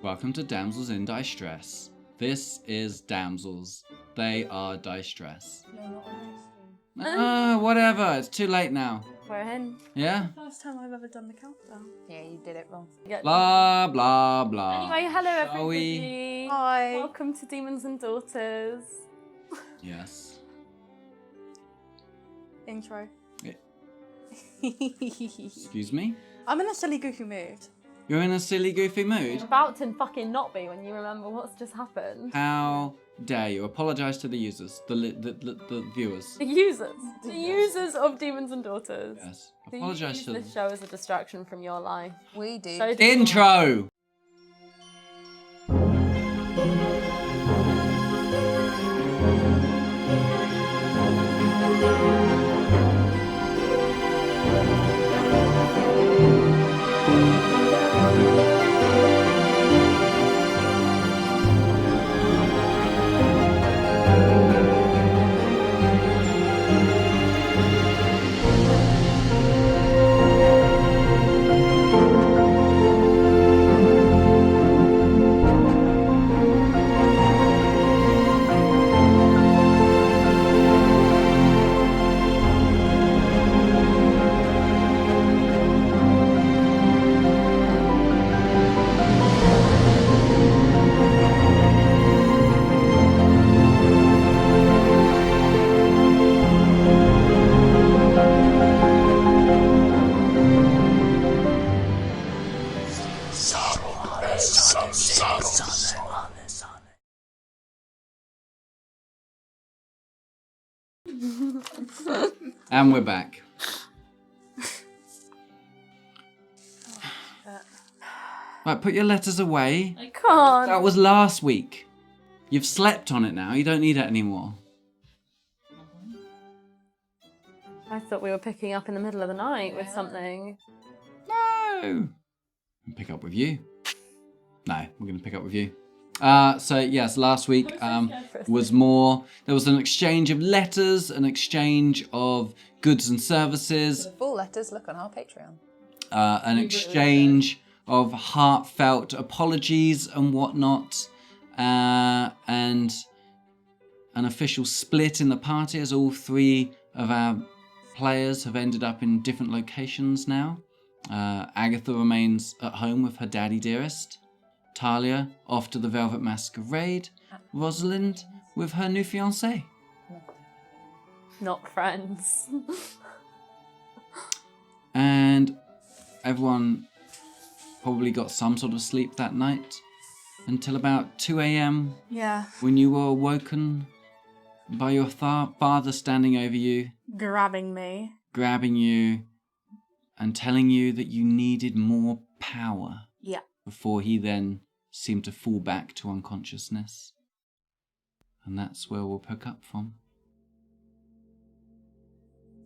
Welcome to Damsels in Dicestress. This is Damsels. They are Dicestress. No, not on Whatever. It's too late now. We're in. Yeah? First time I've ever done the countdown. Yeah, you did it wrong. Blah, blah, blah. Anyway, hello Shall we? everybody. Hi. Welcome to Demons and Daughters. Yes. Intro. Excuse me? I'm in a silly, goofy mood. You're in a silly, goofy mood? You're about to fucking not be when you remember what's just happened. How dare you? Apologise to the users, the viewers. The users. The users of Demons and Daughters. Yes. Who Apologise use to them. this show as a distraction from your life. We do. So do Intro! And we're back. Right, put your letters away. I can't. That was last week. You've slept on it now. You don't need it anymore. I thought we were picking up in the middle of the night with something. No. I'll pick up with you. No, we're going to pick up with you. So yes, last week was more. There was an exchange of letters, an exchange of goods and services, The full letters look on our Patreon. an exchange of heartfelt apologies and whatnot, and an official split in the party as all three of our players have ended up in different locations now. Agatha remains at home with her daddy dearest. Talia off to the Velvet Masquerade. Rosalind with her new fiancé. Not friends. And everyone probably got some sort of sleep that night until about 2 a.m. Yeah. when you were awoken by your father standing over you, Grabbing me. grabbing you and telling you that you needed more power Yeah. before he then seemed to fall back to unconsciousness. And that's where we'll pick up from.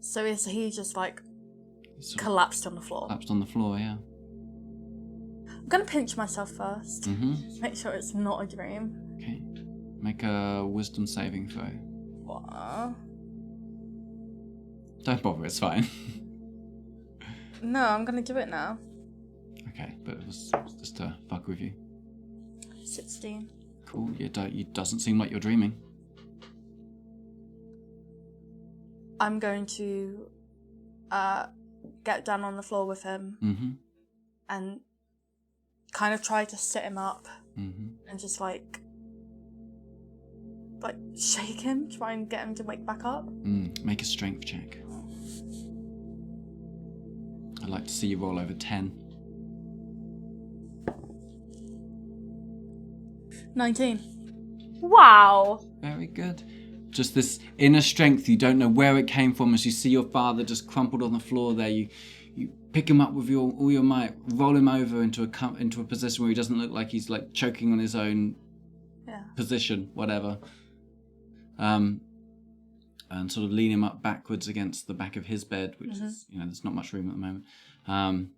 So is he just like He sort of collapsed on the floor? collapsed on the floor, yeah. I'm gonna pinch myself first. Mm-hmm. Make sure it's not a dream. Okay. Make a wisdom saving throw. What? Don't bother, it's fine. No, I'm gonna do it now. Okay, but it was just to fuck with you. 16. Cool, you doesn't seem like you're dreaming. I'm going to get down on the floor with him Mm-hmm. and kind of try to sit him up Mm-hmm. and just like shake him, try and get him to wake back up. Make a strength check. I'd like to see you roll over 10. 19. Wow. Very good. Just this inner strength, you don't know where it came from as you see your father just crumpled on the floor there. You pick him up with all your might, roll him over into a position where he doesn't look like he's like choking on his own position, whatever. And sort of lean him up backwards against the back of his bed, which is, there's not much room at the moment.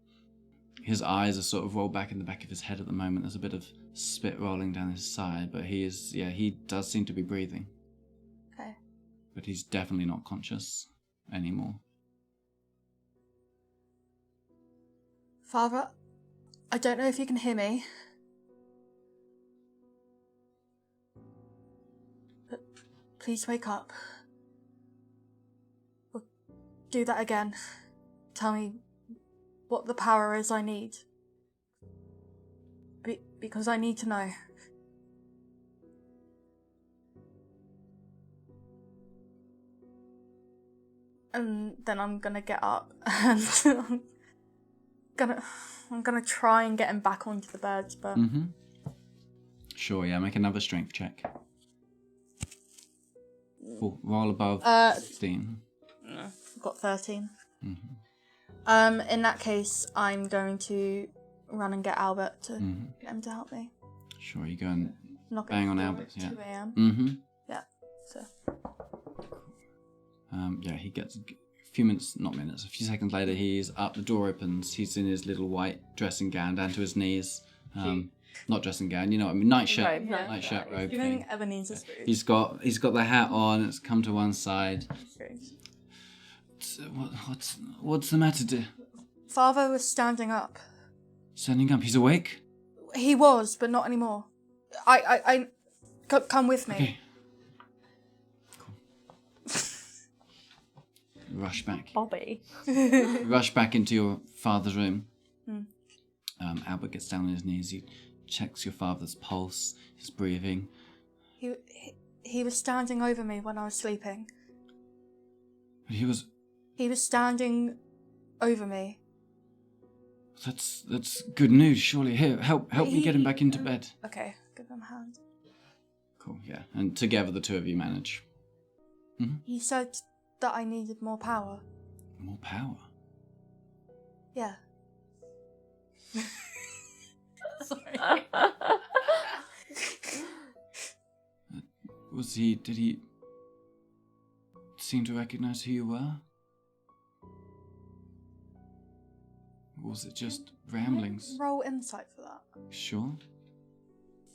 His eyes are sort of rolled back in the back of his head at the moment. There's a bit of spit rolling down his side, but he does seem to be breathing. Okay. But he's definitely not conscious anymore. Father, I don't know if you can hear me, Please wake up. Or do that again. Tell me what the power is I need. Because I need to know. And then I'm gonna get up and I'm gonna try and get him back onto the birds, but Sure, yeah, make another strength check. Oh, roll above 16. No, I've got 13. Mm-hmm. In that case, I'm going to run and get Albert to get him to help me. Sure, you go and Knock bang at on the door Albert, at yeah. 2 a.m. Mm-hmm. Yeah, so. Yeah, he gets a few seconds later, he's up, the door opens, he's in his little white dressing gown down to his knees. Not dressing gown, you know what I mean, nightshirt, Robe, yeah. nightshirt robe You thing. think Ebenezer's food? He's got the hat on, it's come to one side. What's the matter, dear? Father was standing up. Standing up, he's awake? He was, but not anymore. Come with me. Okay. Rush back. Bobby. Rush back into your father's room. Albert gets down on his knees. He checks your father's pulse, his breathing. He was standing over me when I was sleeping. He was standing over me. That's good news. Surely, here, help me get him back into bed. Okay, give him a hand. Cool. Yeah, and together the two of you manage. He said that I needed more power. More power. Yeah. Sorry. Did he seem to recognize who you were? Or was it just ramblings? Roll insight for that. Sure.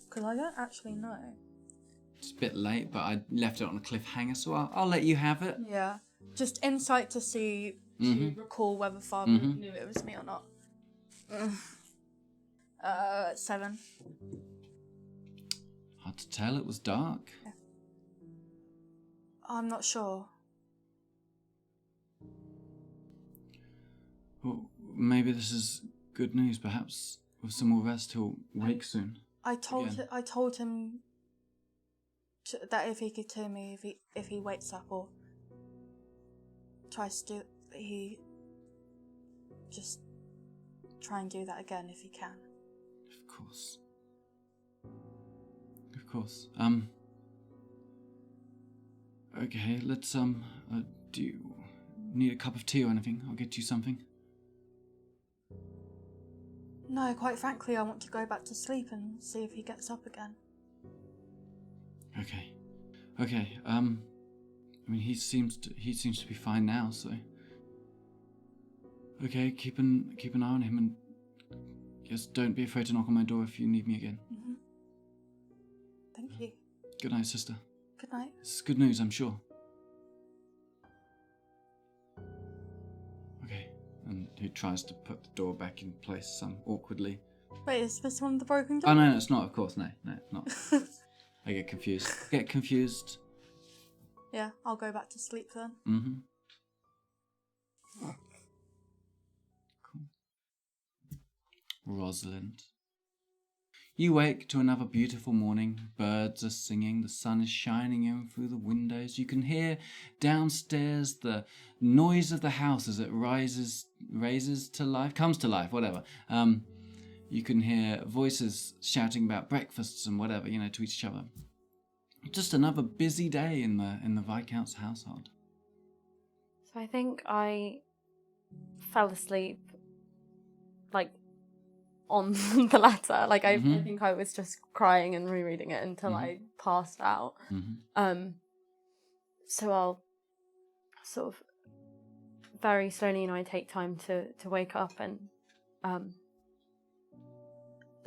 Because I don't actually know. It's a bit late, but I left it on a cliffhanger, so I'll let you have it. Yeah. Just insight to see, to recall whether Father knew it was me or not. 7. Hard to tell, it was dark. Yeah. I'm not sure. Well, maybe this is good news. Perhaps with some more rest, he'll wake soon. I told him that if he could hear me, if he wakes up or tries to do, he just try and do that again if he can. Of course. Of course. Okay, let's do you need a cup of tea or anything? I'll get you something. No, quite frankly, I want to go back to sleep and see if he gets up again. Okay. I mean, he seems to be fine now, so. Okay, keep an eye on him, and just don't be afraid to knock on my door if you need me again. Thank you. Good night, sister. Good night. This is good news, I'm sure. Okay, and he tries to put the door back in place awkwardly. Wait, is this one the broken door? Oh no, it's not. Of course, no, not. I get confused. Yeah, I'll go back to sleep then. Cool. Rosalind. You wake to another beautiful morning. Birds are singing, the sun is shining in through the windows. You can hear downstairs the noise of the house as it comes to life, whatever. You can hear voices shouting about breakfasts and whatever, to each other. Just another busy day in the Viscount's household. So I think I fell asleep, on the letter. I think I was just crying and rereading it until I passed out. So I'll sort of very slowly, I take time to wake up and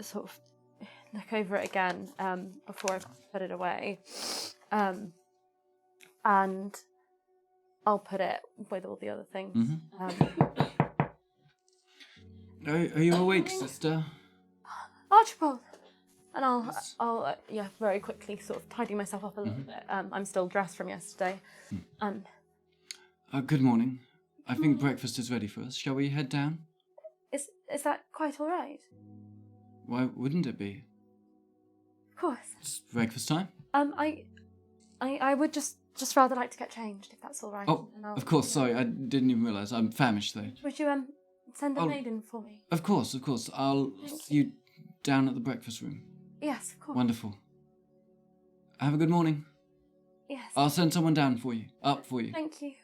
sort of look over it again before I put it away. And I'll put it with all the other things. Are you awake, sister? Archibald! And I'll very quickly sort of tidy myself up a little bit. I'm still dressed from yesterday. Good morning. I think breakfast is ready for us. Shall we head down? Is that quite all right? Why wouldn't it be? Of course. It's breakfast time. I would just rather like to get changed, if that's all right. Oh, of course. Sorry, I didn't even realise. I'm famished though. Would you send a maid in for me? Of course. I'll see you down at the breakfast room. Yes, of course. Wonderful. Have a good morning. Yes. I'll send someone down for you. Up for you. Thank you.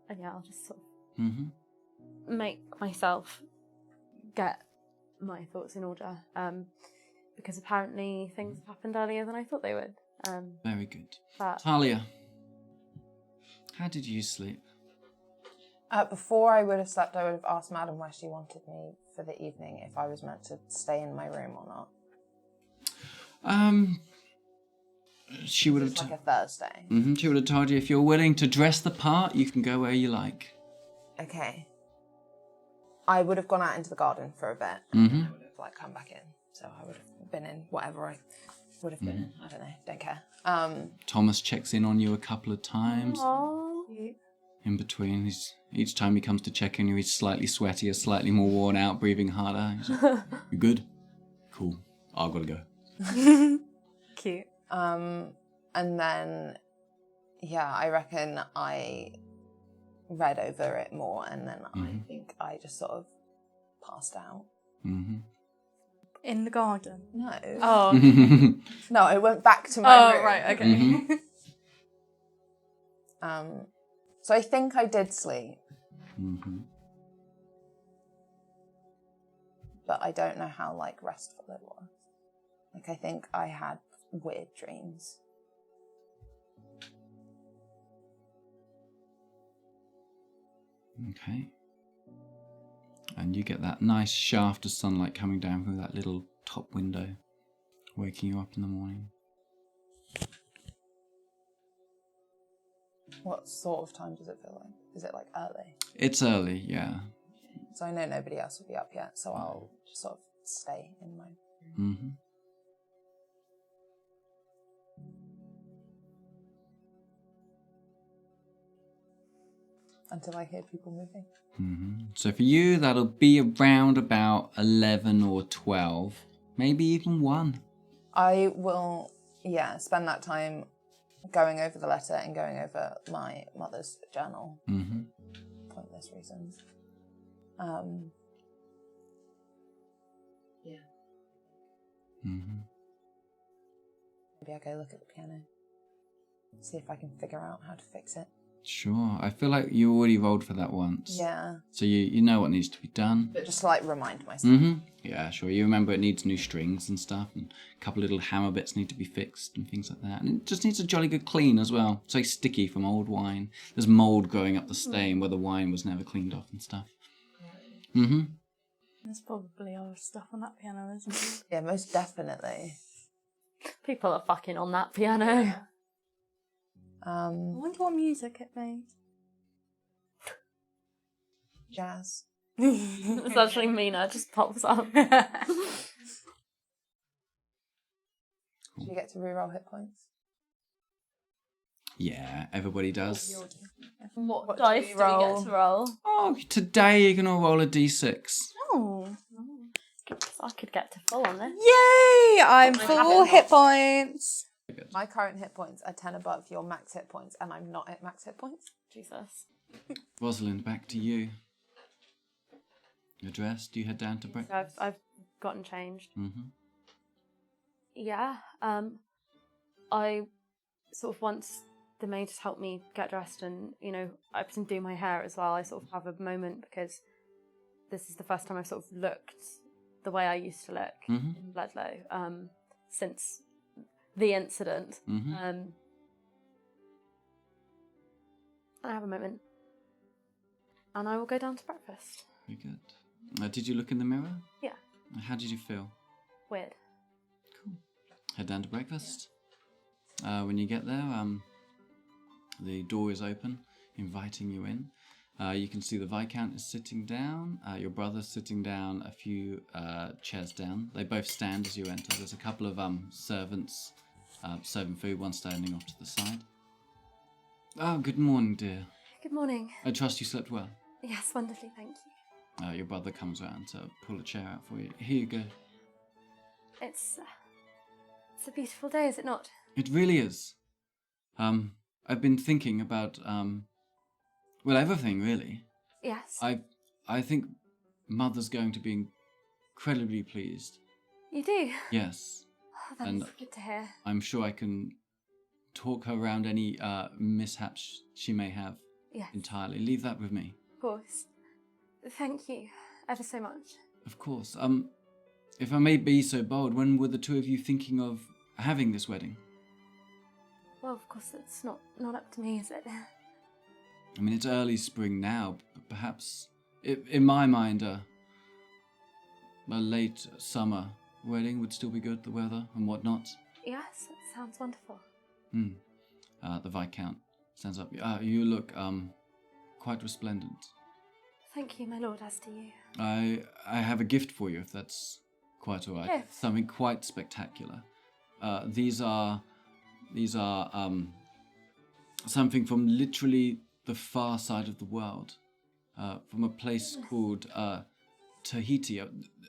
And yeah, I'll just sort of make myself get my thoughts in order. Because apparently things have happened earlier than I thought they would. Very good. But Talia, how did you sleep? Before I would have slept, I would have asked Madam where she wanted me for the evening, if I was meant to stay in my room or not. She would have... It's like a Thursday. She would have told you if you're willing to dress the part, you can go where you like. Okay. I would have gone out into the garden for a bit, and then I would have come back in. So I would have been in whatever I would have been in. I don't know. Don't care. Thomas checks in on you a couple of times. Aww. In between, each time he comes to check on you, he's slightly sweatier, slightly more worn out, breathing harder. He's like, you good? Cool. I've got to go. Cute. And then, I reckon I read over it more, and then I think I just sort of passed out. In the garden? No. Oh. No, I went back to my room. Oh, right, okay. So I think I did sleep. But I don't know how, restful it was. I think I had weird dreams. Okay. And you get that nice shaft of sunlight coming down through that little top window, waking you up in the morning. What sort of time does it feel like? Is it early? It's early, yeah. So I know nobody else will be up yet, so I'll just sort of stay in my room. Until I hear people moving. So for you, that'll be around about 11 or 12, maybe even 1. I will, spend that time going over the letter and going over my mother's journal. Pointless reasons. Maybe I'll go look at the piano. See if I can figure out how to fix it. Sure. I feel like you already rolled for that once. Yeah. So you know what needs to be done. But just to remind myself. Yeah, sure. You remember it needs new strings and stuff, and a couple little hammer bits need to be fixed and things like that. And it just needs a jolly good clean as well. It's very sticky from old wine. There's mould growing up the stain where the wine was never cleaned off and stuff. There's probably other stuff on that piano, isn't there? Yeah, most definitely. People are fucking on that piano. I wonder what music it made. Jazz. It's actually Mina, just pops up. Do you get to reroll hit points? Yeah, everybody does. What dice do we get to roll? Oh, today you're going to roll a d6. Oh. I could get to full on this. Yay! I'm full hit points. My current hit points are 10 above your max hit points, and I'm not at max hit points. Jesus. Rosalind, back to you. You're dressed. Do you head down to breakfast? I've gotten changed. Yeah. I sort of once the maid has helped me get dressed, and I can do my hair as well. I sort of have a moment because this is the first time I've sort of looked the way I used to look in Bledlow since the incident. I have a moment, and I will go down to breakfast. Very good. Did you look in the mirror? Yeah. How did you feel? Weird. Cool. head down to breakfast. When you get there, the door is open, inviting you in. You can see the Viscount is sitting down. Your brother's sitting down a few chairs down. They both stand as you enter. There's a couple of servants serving food, one standing off to the side. Oh, good morning, dear. Good morning. I trust you slept well. Yes, wonderfully, thank you. Your brother comes around to pull a chair out for you. Here you go. It's a beautiful day, is it not? It really is. I've been thinking about, well, everything, really. Yes. I think Mother's going to be incredibly pleased. You do? Yes. Oh, that's And good to hear. I'm sure I can talk her around any mishaps she may have Yes. entirely. Leave that with me. Of course. Thank you ever so much. Of course. If I may be so bold, when were the two of you thinking of having this wedding? Well, of course, it's not up to me, is it? I mean, it's early spring now, but perhaps, in my mind, a late summer wedding would still be good, the weather and whatnot. Yes, it sounds wonderful. The Viscount stands up. You look quite resplendent. Thank you, my lord, as do you. I have a gift for you, if that's quite all right. Gift? Something quite spectacular. These are something from literally the far side of the world, from a place called Tahiti.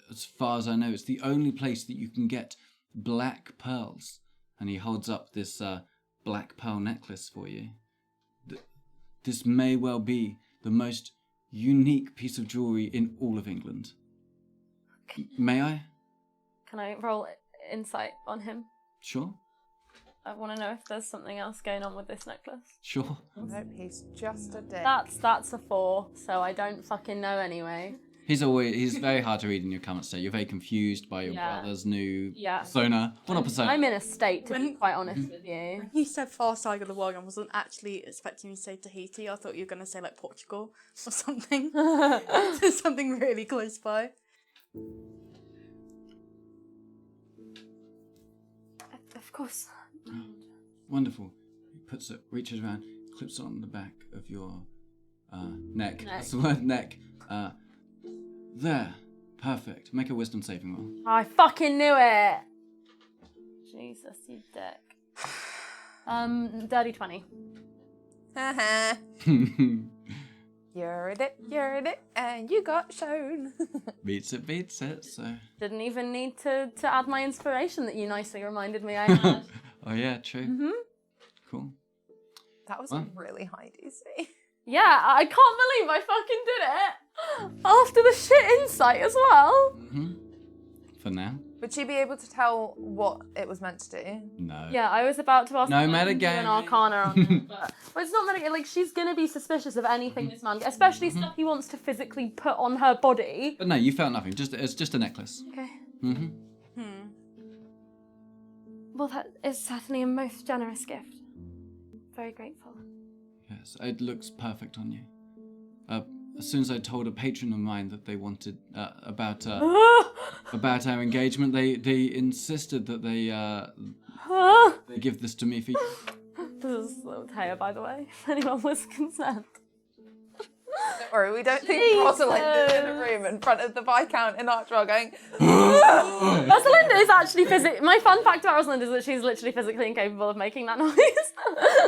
As far as I know, it's the only place that you can get black pearls. And he holds up this black pearl necklace for you. This may well be the most unique piece of jewellery in all of England. May I? Can I roll insight on him? Sure. I want to know if there's something else going on with this necklace. Sure. Nope, he's just a dick. That's a 4, so I don't fucking know anyway. He's very hard to read in your comment state. You're very confused by your brother's new persona. Well, not persona. I'm in a state, to be quite honest with you. When you said far side of the world, I wasn't actually expecting you to say Tahiti. I thought you were going to say like Portugal or something. Something really close by. Of course. Wonderful. He puts it, reaches around, clips it on the back of your neck. That's the word, neck. There. Perfect. Make a wisdom saving roll. I fucking knew it! Jesus, you dick. Dirty 20. Haha. You're a dick, and you got shown. Beats it, so... Didn't even need to add my inspiration that you nicely reminded me I had. Oh yeah, true. Mm-hmm. Cool. That was a really high DC. Yeah, I can't believe I fucking did it! After the shit insight as well! Mm-hmm. For now. Would she be able to tell what it was meant to do? No. Yeah, I was about to ask No her to do metagaming. an arcana on him, but it's not metagaming. Like, she's gonna be suspicious of anything this man, especially stuff he wants to physically put on her body. But no, you felt nothing. It's just a necklace. Okay. Mm-hmm. Well, that is certainly a most generous gift. Very grateful. Yes, it looks perfect on you. As soon as I told a patron of mine that they wanted about our engagement, they insisted that they give this to me for you. This is little Taya, by the way, if anyone was concerned. Don't worry, we don't think Rosalind is in a room in front of the Viscount in Archwell going, Rosalind is actually my fun fact about Rosalind is that she's literally physically incapable of making that noise.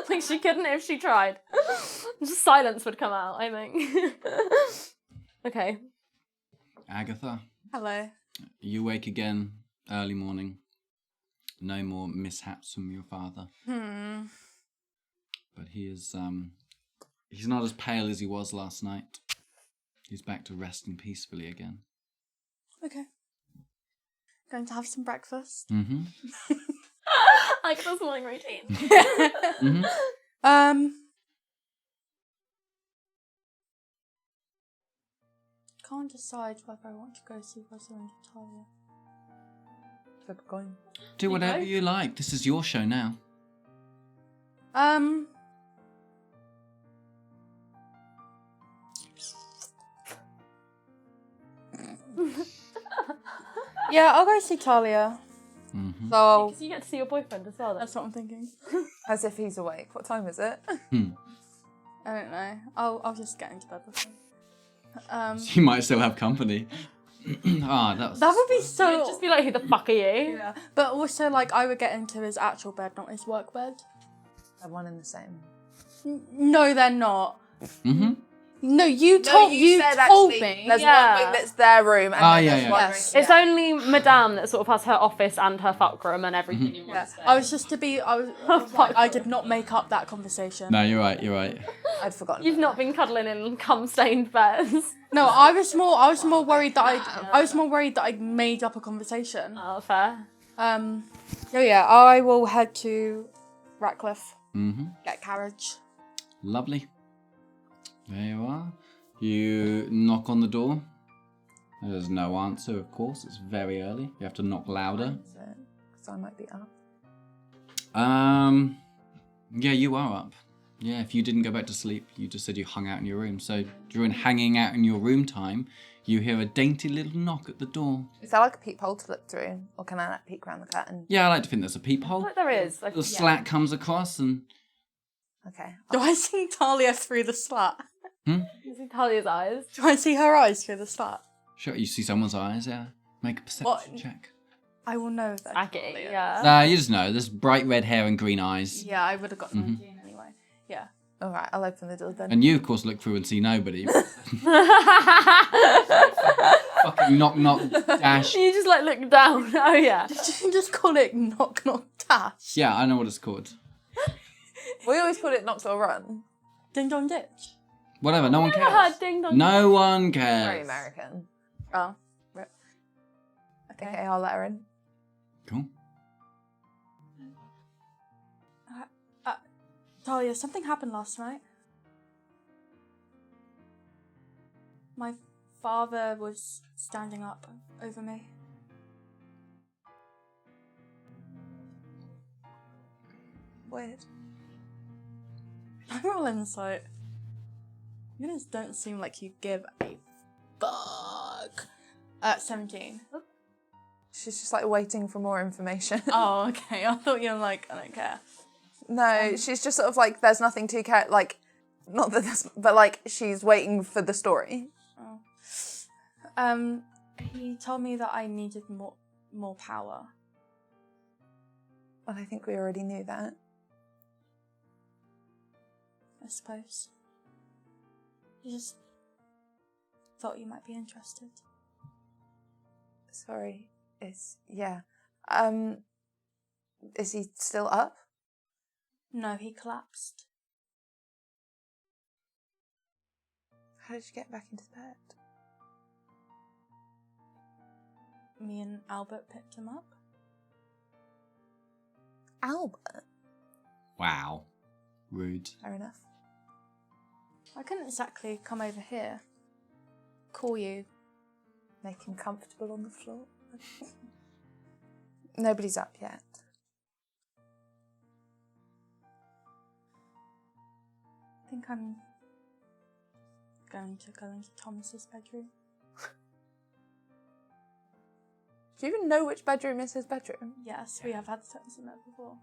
Like, she couldn't if she tried. Just silence would come out, I think. Okay. Agatha, Hello. you wake again early morning. No more mishaps from your father. But he is, he's not as pale as he was last night. He's back to resting peacefully again. Okay. Going to have some breakfast. Mm-hmm. Like this morning routine. Mm-hmm. Can't decide whether I want to go see Rosalind or Taya. flip a coin. Do whatever you like. This is your show now. Yeah, I'll go see Talia. Mm-hmm. So, Because you get to see your boyfriend as well. That's what I'm thinking. as if he's awake. What time is it? I don't know. I'll just get into bed with him. You might still have company. That That would be You'd so. just be like, who the fuck are you? Yeah. But also, like, I would get into his actual bed, not his work bed. They're one and the same. No, they're not. Mm-hmm. No, you told me. There's Yeah. one wing that's their room, and then there's one Yes. room. It's only Madame that sort of has her office and her fuck room and everything in one Yeah. space. I was just to be. I did not make up that conversation. No, you're right. You're right. I'd forgotten. You've not been cuddling in cum-stained beds. No, I was more worried that I was more worried that I made up a conversation. Oh, fair. Yeah, I will head to Ratcliffe. Mm-hmm. Get carriage. Lovely. There you are. You knock on the door. There's no answer, of course. It's very early. You have to knock louder. Because I might be up. Yeah, you are up. Yeah, if you didn't go back to sleep, you just said you hung out in your room. So during hanging out in your room time, you hear a dainty little knock at the door. Is there like a peephole to look through? Or can I like peek around the curtain? Yeah, I like to think there's a peephole. Like there is. Like, The slat comes across and... Okay. Do I see Talia through the slat? You see Talia's eyes. Do I see her eyes through the slat? Sure, you see someone's eyes, yeah. Make a perception check. I will know that. Aggie, yeah. Nah, you just know. There's bright red hair and green eyes. Yeah, I would have got 19 anyway. Yeah. Alright, I'll open the door then. And you, of course, look through and see nobody. Fucking knock, knock, dash. You just like look down. Oh yeah. Did you just call it knock knock dash? Yeah, I know what it's called. We always call it knock or run. Ding dong ditch. Whatever, no one Never cares. heard ding dong. No one cares. Very American. Oh. Rip. Okay, I'll let her in. Cool. Talia, something happened last night. My father was standing up over me. Weird. I roll insight. You guys don't seem like you give a fuck. 17. She's just like waiting for more information. Oh, okay. I thought you were like, I don't care. No, she's just sort of like, there's nothing to care. Like, not that there's, but like, she's waiting for the story. Oh. He told me that I needed more power. Well, I think we already knew that. I suppose. I just thought you might be interested. Sorry. Yeah. Is he still up? No, he collapsed. How did you get back into bed? Me and Albert picked him up. Albert? Wow. Rude. Fair enough. I couldn't exactly come over here. Call you. Make him comfortable on the floor. Nobody's up yet. I think I'm going to go into Thomas's bedroom. Do you even know which bedroom is his bedroom? Yes, we have had sex in there before.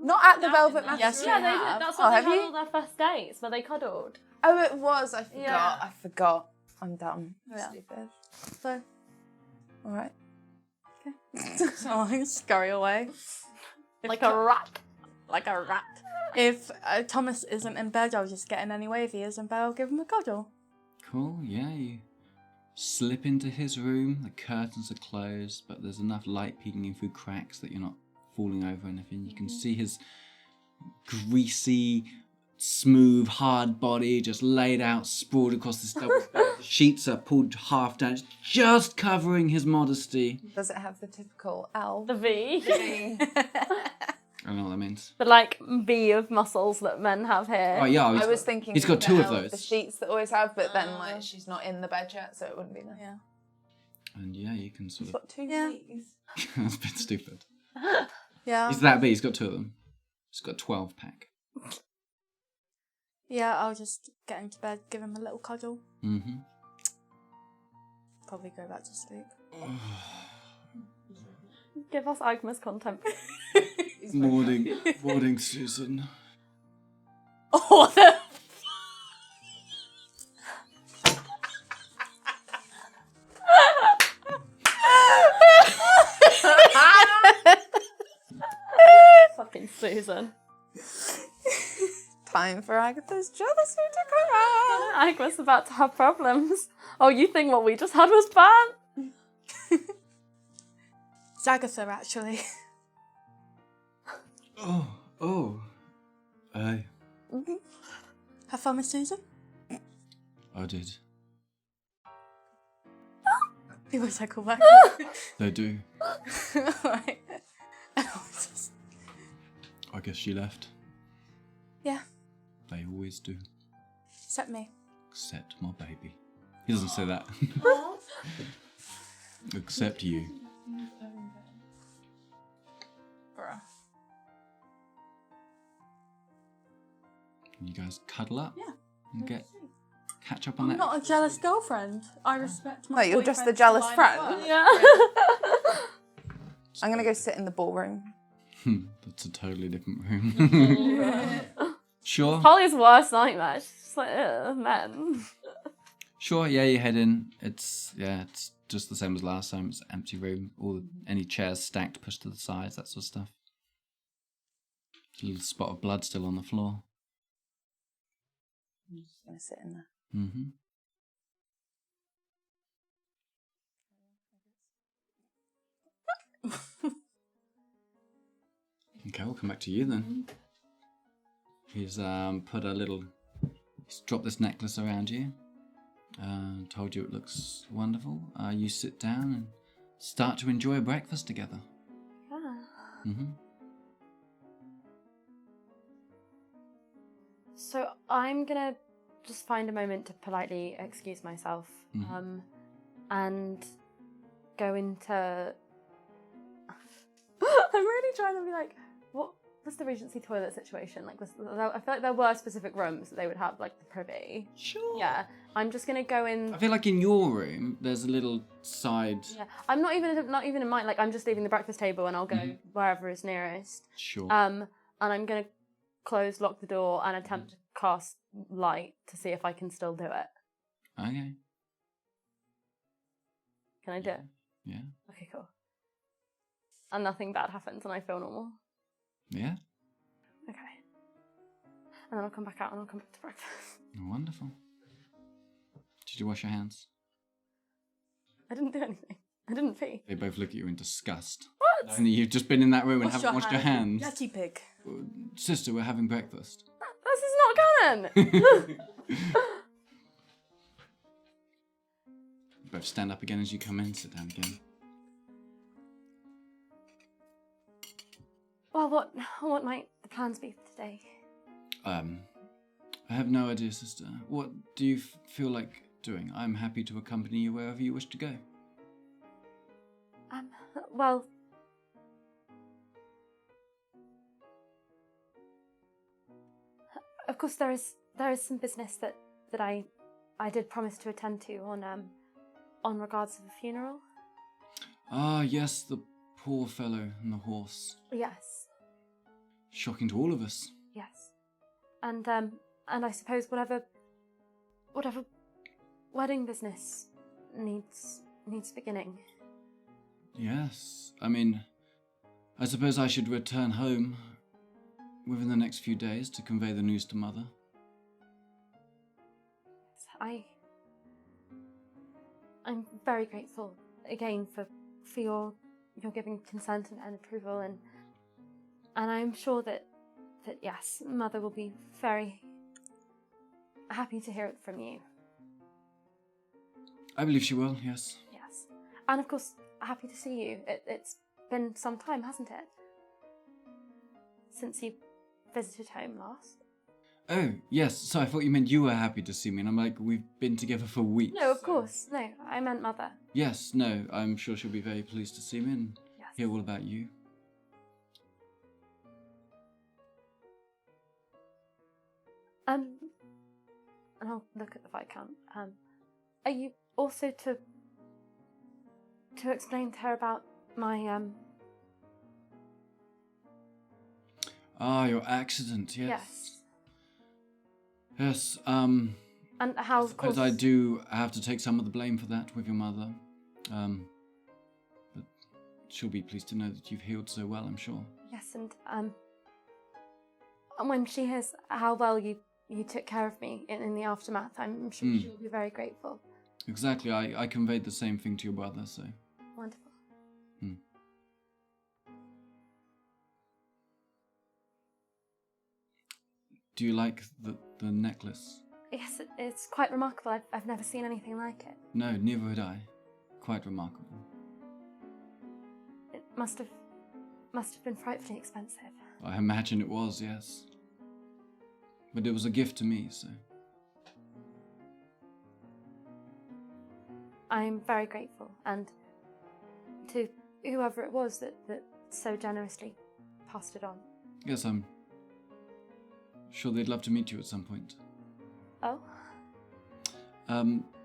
Not at the Velvet Master. Yes, Yeah, we they have. did. That's Oh, what have they had you? all their first dates, where they cuddled. Oh, it was. I forgot. Yeah. I forgot. I'm dumb. Yeah. Stupid. So, All right. so I scurry away. Like a rat. Like a rat. If Thomas isn't in bed, I'll just get in anyway. If he is in bed, I'll give him a cuddle. Cool, yeah, you slip into his room, the curtains are closed, but there's enough light peeking in through cracks that you're not falling over anything. You can see his greasy, smooth, hard body just laid out, sprawled across this double bed. The sheets are pulled half down, it's just covering his modesty. Does it have the typical L? The V. I don't know what that means. The like V of muscles that men have here. Oh yeah, I was thinking he's got the two of L, those. The sheets that always have, but then like she's not in the bed yet, so it wouldn't be there. Yeah. And yeah, you can sort He's of... got two Yeah. V's. That's a bit stupid. Yeah. He's that big, he's got two of them. He's got a 12 pack. Yeah, I'll just get into bed, give him a little cuddle. Mm-hmm. Probably go back to sleep. Give us Agnes content. Morning, Susan. Oh, the... Fucking Susan. Time for Agatha's jealousy to come out. Agnes about to have problems. Oh, you think what we just had was bad? It's Agatha, actually. Oh. Aye, Have fun with Susan. I did. People cycle back. They do. Right. I guess she left. Yeah, They always do. except me. Except my baby. He doesn't say that. Except you. Bruh. You guys cuddle up? Yeah. And catch up on I'm that. not a jealous girlfriend. I respect my Wait, you're just the boyfriend's jealous line of friend? work. Yeah. I'm gonna go sit in the ballroom. That's a totally different room. Sure. Holly's worst nightmare. She's just like, ugh, men. Sure, yeah, you head in. It's just the same as last time. It's an empty room. Any chairs stacked, pushed to the sides, that sort of stuff. A little spot of blood still on the floor. I'm just gonna sit in there. Mm-hmm. Okay, we'll come back to you then. He's he's dropped this necklace around you. Told you it looks wonderful. You sit down and start to enjoy a breakfast together. Yeah. Mm-hmm. So I'm gonna just find a moment to politely excuse myself, and go into. I'm really trying to be like, what was the Regency toilet situation? Like, I feel like there were specific rooms that they would have, like the privy. Sure. Yeah, I'm just gonna go in. I feel like in your room, there's a little side. Yeah, I'm not even in mine. Like, I'm just leaving the breakfast table, and I'll go wherever is nearest. Sure. And I'm gonna lock the door, and attempt to cast light to see if I can still do it. Okay. Can I do it? Yeah. Okay, cool. And nothing bad happens, and I feel normal. Yeah. Okay. And then I'll come back out, and I'll come back to breakfast. Wonderful. Did you wash your hands? I didn't do anything. I didn't pee. They both look at you in disgust. What? And you've just been in that room and haven't washed your hands. Yucky pig. Sister, we're having breakfast. This is not canon! Both stand up again as you come in, sit down again. Well, what might the plans be for today? I have no idea, sister. What do you feel like doing? I'm happy to accompany you wherever you wish to go. Well... Of course, there is some business that I did promise to attend to on regards to the funeral. Ah, yes, the poor fellow and the horse. Yes. Shocking to all of us. Yes. And I suppose whatever wedding business needs beginning. Yes, I mean, I suppose I should return home within the next few days to convey the news to Mother. I'm very grateful again for your giving consent and approval, and I'm sure that yes, Mother will be very happy to hear it from you. I believe she will, yes. Yes. And of course, happy to see you. It's been some time, hasn't it? Since you visited home last. Oh, yes, so I thought you meant you were happy to see me, and I'm like, we've been together for weeks. No, of course. No, I meant Mother. Yes, no, I'm sure she'll be very pleased to see me and hear all about you. And I'll look at the Viscount. Are you also to explain to her about my Ah, your accident, yes. Yes. Yes, And how, I of course... suppose I do have to take some of the blame for that with your mother. But she'll be pleased to know that you've healed so well, I'm sure. Yes, and when she hears how well you took care of me in the aftermath, I'm sure she'll be very grateful. Exactly, I conveyed the same thing to your brother, so... Wonderful. Do you like the necklace? Yes, it's quite remarkable. I've never seen anything like it. No, neither had I. Quite remarkable. It must have been frightfully expensive. I imagine it was, yes. But it was a gift to me, so... I'm very grateful, and to whoever it was that so generously passed it on. Yes, I'm sure they'd love to meet you at some point. Oh?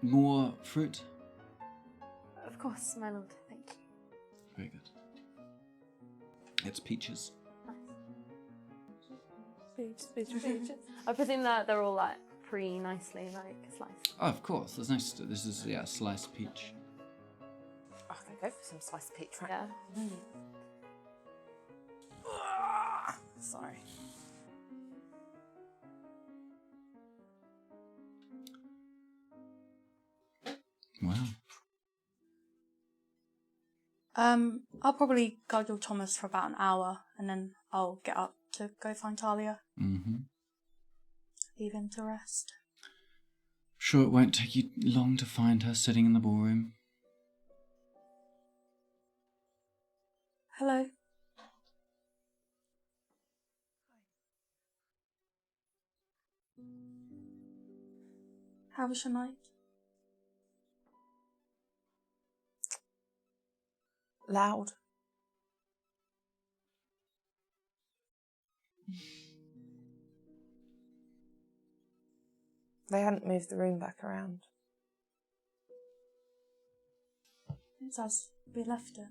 More fruit? Of course, my lord, thank you. Very good. It's peaches. Nice. Peaches. I presume that they're all like nicely sliced. Oh, of course. That's nice. This is, sliced peach. I could go for some sliced peach, right? Yeah. Sorry. Wow. I'll probably guide Thomas for about an hour, and then I'll get up to go find Talia. Mm-hmm. Leave him to rest. Sure it won't take you long to find her sitting in the ballroom. Hello. How was your night? Loud. They hadn't moved the room back around. It's as we left it.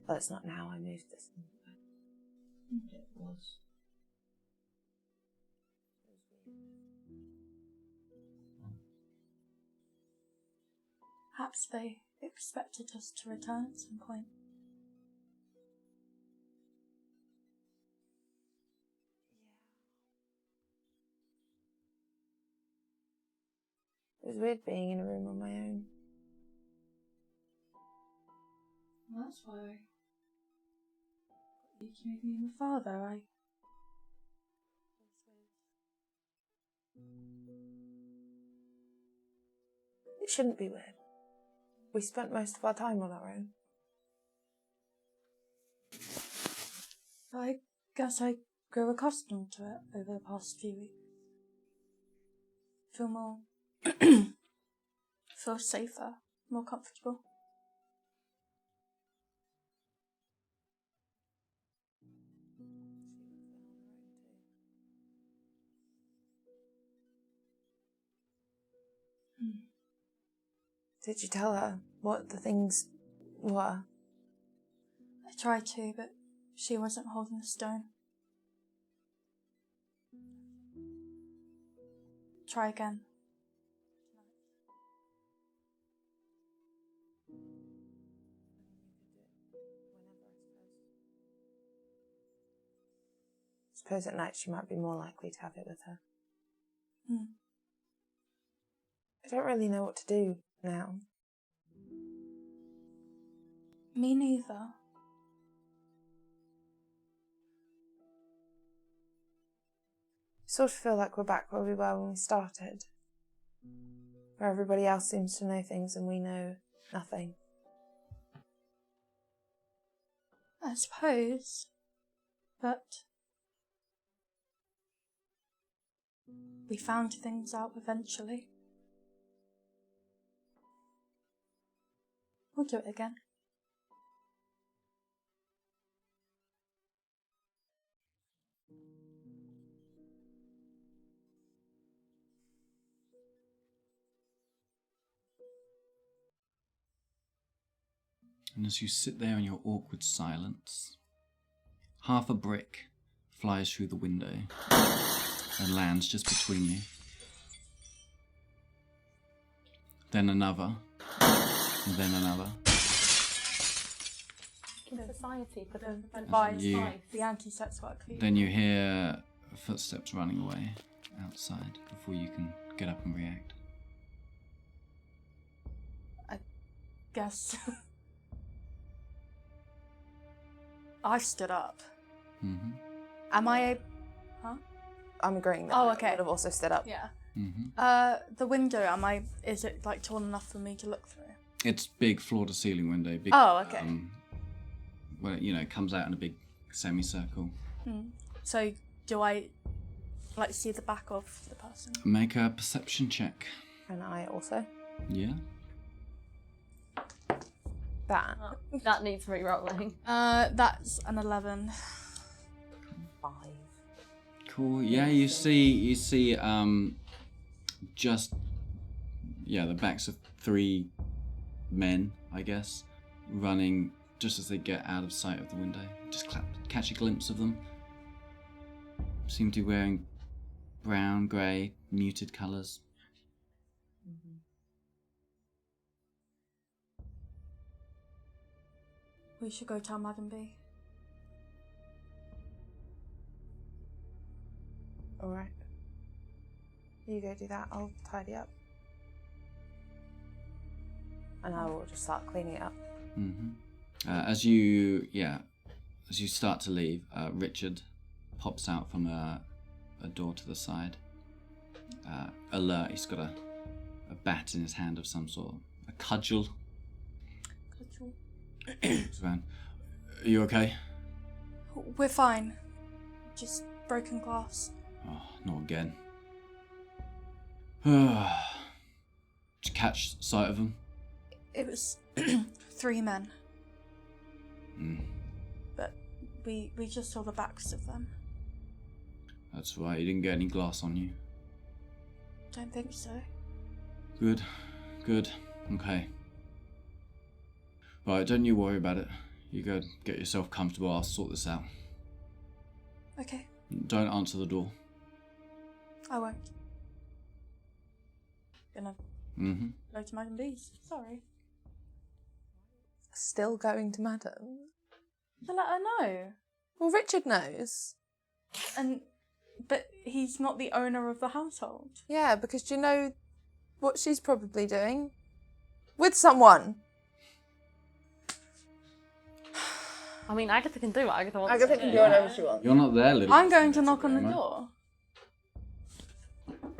Well, it's not now. I moved this. It was. Perhaps they expected us to return at some point. It was weird being in a room on my own. Well, that's why you made me my father. It shouldn't be weird. We spent most of our time on our own. I guess I grew accustomed to it over the past few weeks. Feel more... feel safer, more comfortable. Did you tell her what the things were? I tried to, but she wasn't holding the stone. Try again. Suppose at night she might be more likely to have it with her. I don't really know what to do now. Me neither. Sort of feel like we're back where we were when we started. Where everybody else seems to know things and we know nothing. I suppose. But we found things out eventually. We'll do it again. And as you sit there in your awkward silence, half a brick flies through the window and lands just between you. Then another. And then another. Society for the The anti-sex worker. Then you hear footsteps running away outside before you can get up and react. I guess. I've stood up. Mm-hmm. Am I? I'm agreeing that Oh, I okay. would have also stood up. Yeah. Mm-hmm. The window. Is it like tall enough for me to look through? It's big floor-to-ceiling window. Big, Oh, okay. Well, it comes out in a big semicircle. So do I see the back of the person? Make a perception check. And I also. Yeah. That. That needs re-rolling. That's an 11. 5. Cool. Yeah, you see, just the backs of 3 men, I guess, running just as they get out of sight of the window. Just catch a glimpse of them. Seem to be wearing brown, grey, muted colours. We should go tell Madam B. Alright. You go do that, I'll tidy up. And I will just start cleaning it up. Mm-hmm. As you start to leave, Richard pops out from a door to the side. Alert, he's got a bat in his hand of some sort, a cudgel. Looks around. Are you okay? We're fine. Just broken glass. Oh, not again. Did you catch sight of them? It was 3 men. But we just saw the backs of them. That's right, you didn't get any glass on you. Don't think so. Good. Okay. Right, don't you worry about it. You go get yourself comfortable, I'll sort this out. Okay, Don't answer the door. I won't. Gonna Mm-hmm. go to Madam B's. Sorry. Still going to Madam? To let her know. Well, Richard knows. But he's not the owner of the household. Yeah, because do you know what she's probably doing? With someone. I mean, Agatha can do what Agatha wants Agatha to can do. do whatever she wants. You're not there, little. I'm going to knock on the door.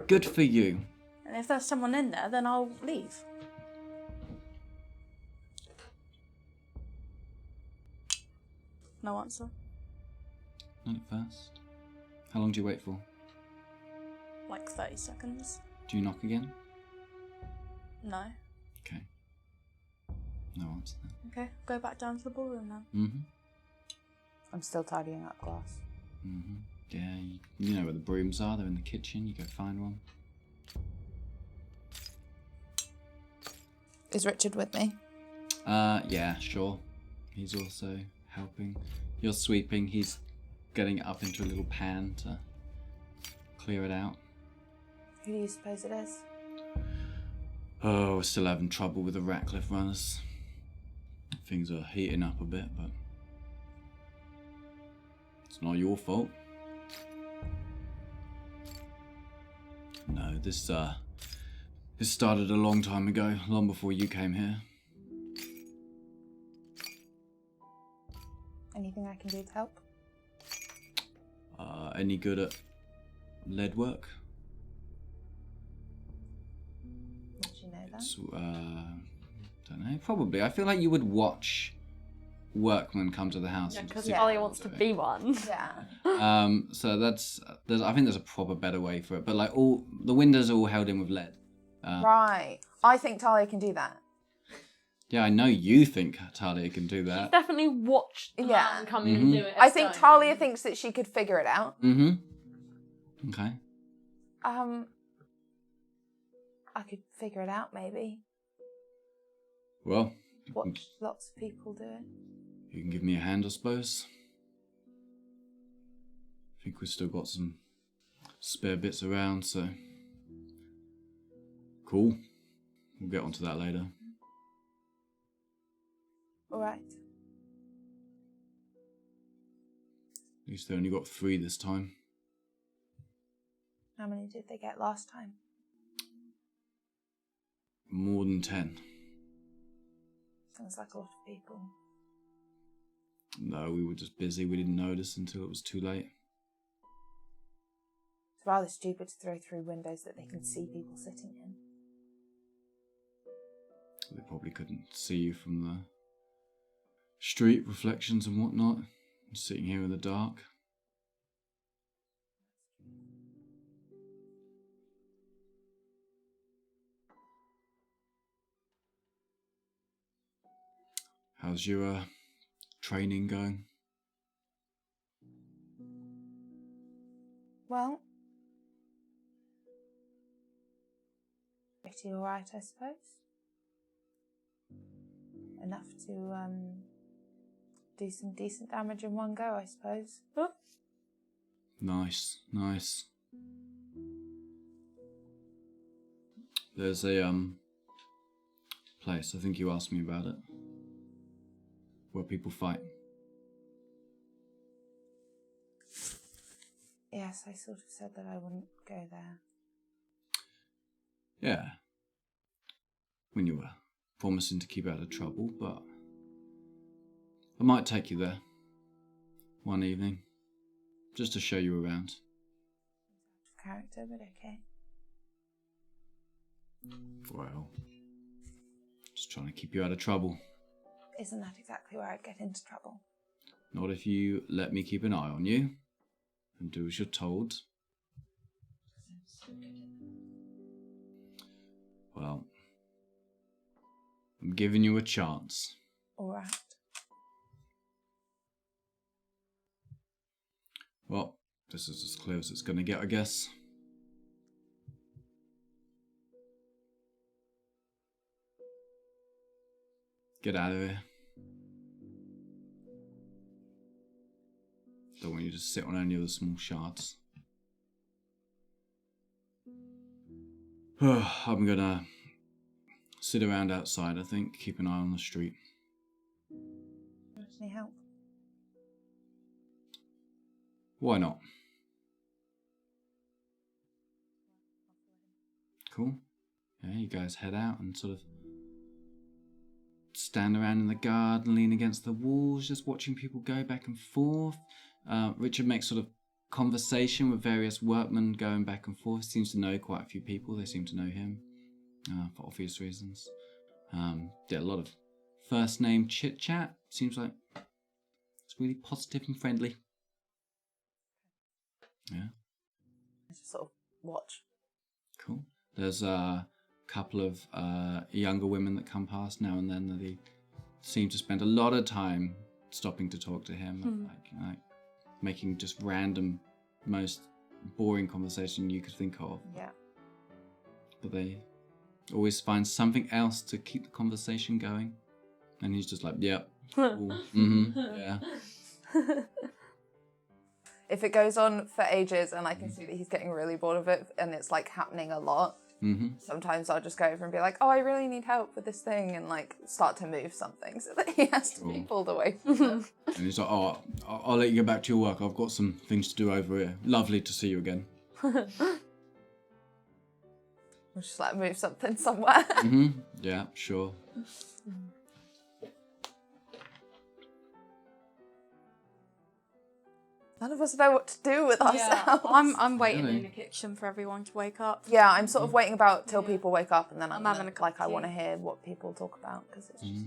Good for you. And if there's someone in there, then I'll leave. No answer. Not at first. How long do you wait for? Like 30 seconds. Do you knock again? No. Okay. No answer then. Okay, go back down to the ballroom then. Mm-hmm. I'm still tidying up glass. Mm-hmm. Yeah, you know where the brooms are. They're in the kitchen. You go find one. Is Richard with me? Yeah, sure. He's also helping. You're sweeping. He's getting it up into a little pan to clear it out. Who do you suppose it is? Oh, we're still having trouble with the Ratcliffe runners. Things are heating up a bit, but it's not your fault. No, this started a long time ago, long before you came here. Anything I can do to help? Any good at lead work? How do you know that? It's, don't know, probably. I feel like you would watch workmen come to the house. Yeah, and because see Talia what wants to they're be one. Yeah. So I think there's a proper better way for it. But like all the windows are all held in with lead. Right. I think Talia can do that. Yeah, I know you think Talia can do She's that. definitely watched the Yeah. man come in and do it. I think Talia thinks that she could figure it out. Mm-hmm. Okay. I could figure it out maybe. Well, Watch lots of people do it. you can give me a hand, I suppose. think we've still got some spare bits around, so cool. We'll get onto that later. All right. At least they only got 3 this time. How many did they get last time? More than 10. Sounds like a lot of people. No, we were just busy. We didn't notice until it was too late. It's rather stupid to throw through windows that they can see people sitting in. They probably couldn't see you from the street reflections and whatnot. Sitting here in the dark. How's your training going? Well, pretty alright, I suppose. Enough to do some decent damage in one go, I suppose. Huh? Nice, nice. There's a place, I think you asked me about it, where people fight. Yes, I sort of said that I wouldn't go there. Yeah. When you were promising to keep out of trouble, but I might take you there one evening, just to show you around. Character, but okay. Well, just trying to keep you out of trouble. Isn't that exactly where I'd get into trouble? Not if you let me keep an eye on you and do as you're told. Well, I'm giving you a chance. Alright. Well, this is as clear as it's going to get, I guess. Get out of here. Don't want you to sit on any of the small shards. I'm gonna sit around outside, I think. Keep an eye on the street. Any help? Why not? Cool. Yeah, you guys head out and sort of stand around in the garden, lean against the walls, just watching people go back and forth. Richard makes sort of conversation with various workmen going back and forth. Seems to know quite a few people. They seem to know him for obvious reasons. Did a lot of first name chit chat. Seems like it's really positive and friendly. Yeah. Just sort of watch. Cool. There's a couple of younger women that come past now and then. They seem to spend a lot of time stopping to talk to him, like making just random, most boring conversation you could think of. Yeah. But they always find something else to keep the conversation going. And he's just like, yep, cool, yeah. If it goes on for ages and I can see that he's getting really bored of it and it's like happening a lot, sometimes I'll just go over and be like, oh, I really need help with this thing, and like start to move something so that he has to be pulled away from it. And he's like, oh, I'll let you get back to your work. I've got some things to do over here. Lovely to see you again. We'll just like move something somewhere. Yeah, sure. None of us know what to do with ourselves. I'm waiting Really? in the kitchen for everyone to wake up. Yeah, I'm sort of waiting about till people wake up, and then I'm having a cup like, of I tea. want to hear what people talk about, because it's just.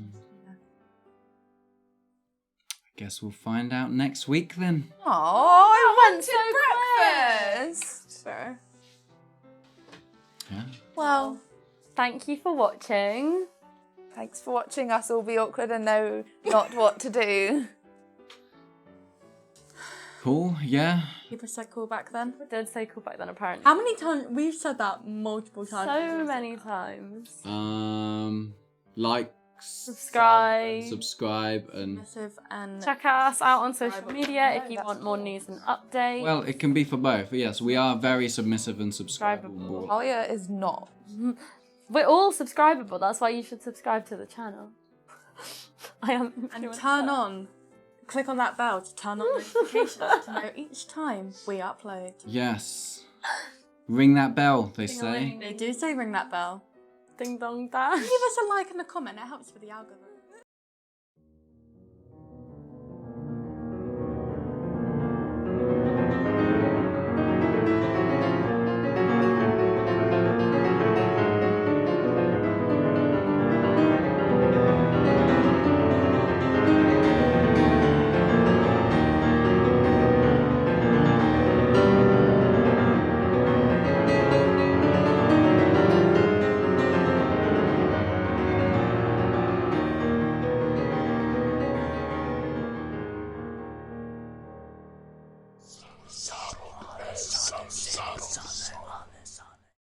Guess we'll find out next week then. Oh, I went to breakfast. Fair. Yeah. Well, thank you for watching. Thanks for watching us all be awkward and know not what to do. Cool, yeah. People said cool back then. We did say cool back then, apparently. How many times? We've said that multiple times. So many times. Like subscribe and Massive and check us out on social media if you want more news and updates. well, it can be for both. Yes, we are very submissive and subscribable. Talia is not. We're all subscribable. That's why you should subscribe to the channel. I am. and click on that bell to turn on notifications to know each time we upload. Yes. Ring that bell, they say. They do say ring that bell. Ding dong dash. Give us a like and a comment, it helps with the algorithm. Some